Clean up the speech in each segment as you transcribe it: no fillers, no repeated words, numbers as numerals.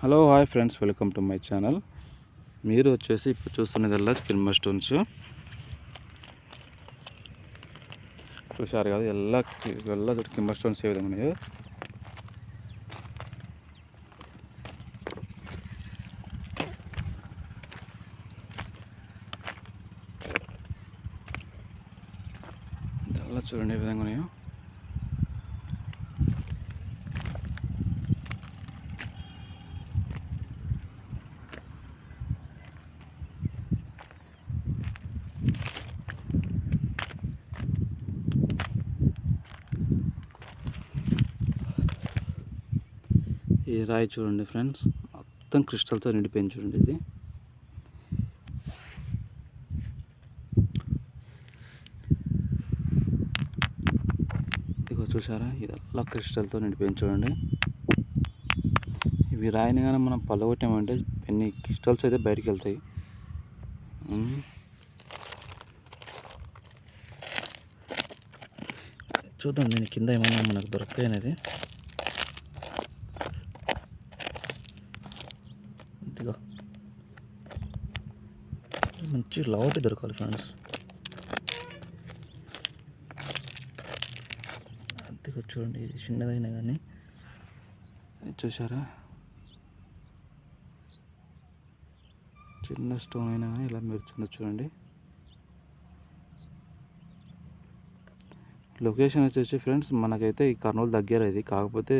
Hello hi friends, welcome to my channel. మీరు వచ్చేసి ఇప్పుడు చూస్తున్నదల్లా కిల్మ స్టోన్స్ చూశారు కదా. ಎಲ್ಲ కిల్మ స్టోన్స్ ఏ విధంగా ఉన్నాయో. ఇదల్లా చూడండి ఏ విధంగా ఉన్నాయో. ఈ రాయి చూడండి ఫ్రెండ్స్, మొత్తం క్రిస్టల్తో నిండిపోయింది చూడండి. ఇది ఇదిగో చూసారా, ఇదల్లా క్రిస్టల్తో నిండిపోయింది చూడండి. ఇవి రాయిని కానీ మనం పల్లగొట్టామంటే ఎన్ని క్రిస్టల్స్ అయితే బయటికి వెళ్తాయి. చూద్దాం దీని కింద ఏమన్నా మనకు దొరుకుతాయి అనేది. ఇదిగో మంచి లావుటి దొరకాలి ఫ్రెండ్స్. అంతేగా చూడండి, ఇది చిన్నదైనా కానీ చూసారా, చిన్న స్టోన్ అయినా కానీ ఇలా మెరుస్తుందో చూడండి. లొకేషన్ వచ్చేసి ఫ్రెండ్స్ మనకైతే ఈ కర్నూలు దగ్గర ఇది. కాకపోతే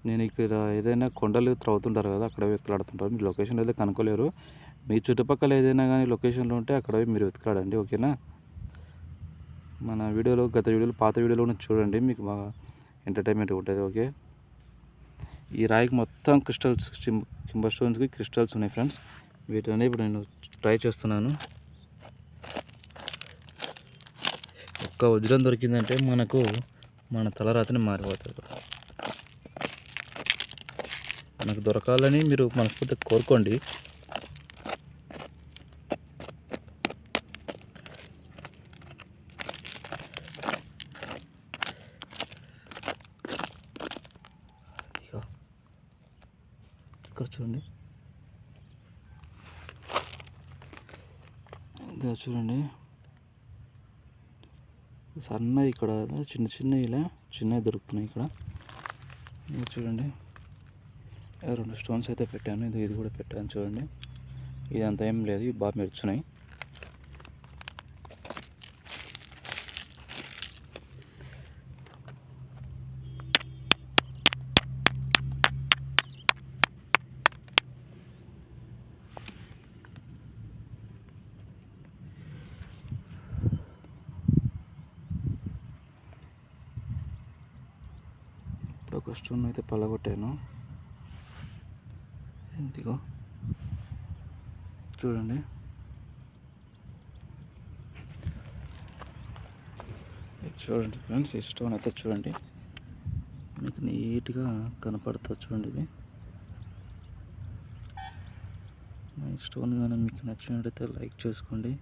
నేను ఇక్కడ ఏదైనా కొండలు త్రవ్వుతుంటారు కదా, అక్కడ వెతులాడుతుంటారు. మీరు లొకేషన్ అయితే కనుక్కోలేరు. మీ చుట్టుపక్కల ఏదైనా కానీ లొకేషన్లో ఉంటే అక్కడ మీరు వెతులాడండి, ఓకేనా. మన వీడియోలో, గత వీడియోలో, పాత వీడియోలో చూడండి, మీకు బాగా ఎంటర్టైన్మెంట్ ఉంటుంది. ఓకే, ఈ రాయికి మొత్తం క్రిస్టల్స్, కింబ స్టోన్స్కి క్రిస్టల్స్ ఉన్నాయి ఫ్రెండ్స్. వీటిని ఇప్పుడు నేను ట్రై చేస్తున్నాను. ఒక్క వజ్రం దొరికిందంటే మన తలరాతని మారిపోతుంది. మనకు దొరకాలని మీరు మనస్ఫూర్తిగా కోరుకోండి. ఇక్కడ చూడండి, ఇదే చూడండి, సన్న ఇక్కడ చిన్న ఇలా చిన్నవి దొరుకుతున్నాయి. ఇక్కడ చూడండి, 2 స్టోన్స్ అయితే పెట్టాను. ఇది కూడా పెట్టాను చూడండి. ఇదంతా ఏం లేదు, ఇవి బాగా మెరుచున్నాయి. ఒక స్టోన్ అయితే పలగొట్టాను. ఇదిగో చూడండి, చూడండి ఫ్రెండ్స్, ఈ స్టోన్ అయితే చూడండి, మీకు నీట్గా కనపడుతుంది చూడండి. ఇది ఈ స్టోన్ కానీ మీకు నచ్చినట్టయితే లైక్ చేసుకోండి,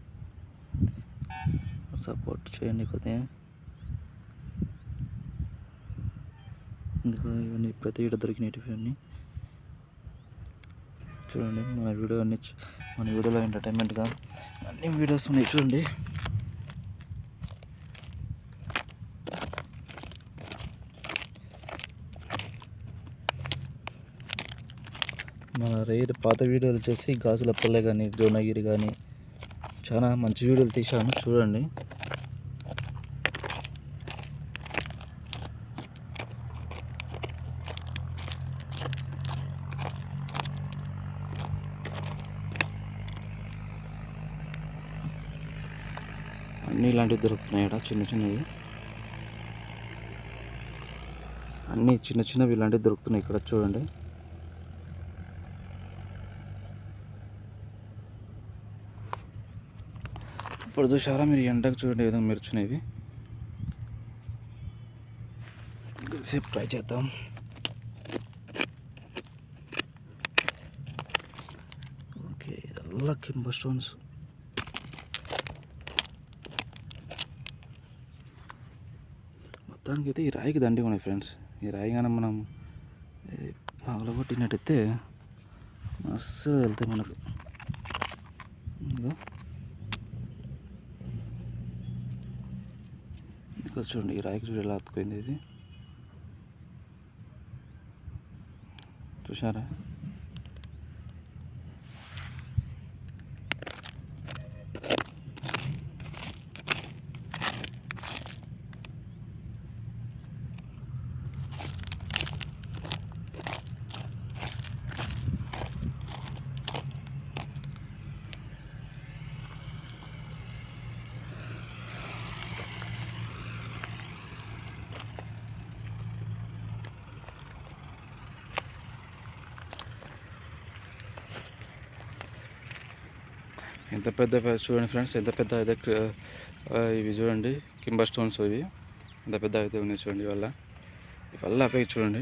సపోర్ట్ చేయండి కొద్దిగా. ఇందులో ఇవన్నీ ప్రతి వీడియో దొరికినవి చూడండి. మన వీడియోలో ఎంటర్టైన్మెంట్గా అన్ని వీడియోస్ ఉన్నాయి చూడండి. మన పాత వీడియోలు వచ్చేసి గాజులపల్లె కానీ, జోనగిరి కానీ చాలా మంచి వీడియోలు తీశాను చూడండి. అన్నీ ఇలాంటివి దొరుకుతున్నాయి ఇక్కడ, చిన్నవి అన్నీ చిన్నవి ఇలాంటివి దొరుకుతున్నాయి ఇక్కడ చూడండి. ఇప్పుడు చూసారా మీరు, ఎండకు చూడండి ఏ విధంగా మెరుచున్నాయి. సేపు ట్రై చేద్దాం. ఓకే, ఇదల్లా కింబ స్టోన్స్. మొత్తానికి అయితే ఈ రాయికి దండి ఉన్నాయి ఫ్రెండ్స్. ఈ రాయి కానీ మనం పగలగొట్టినట్టయితే మస్తు వెళ్తాయి మనకు. ఇదిగో ఇక్కడ చూడండి, ఈ రాయికి చూడు ఎలా అతుకుపోయింది ఇది, చూసారా? ఎంత పెద్ద చూడండి ఫ్రెండ్స్, ఎంత పెద్ద అయితే ఇవి చూడండి కింబర్ స్టోన్స్, ఇవి ఎంత పెద్ద అయితే ఉన్నాయి చూడండి. ఇవల్ల అవే చూడండి.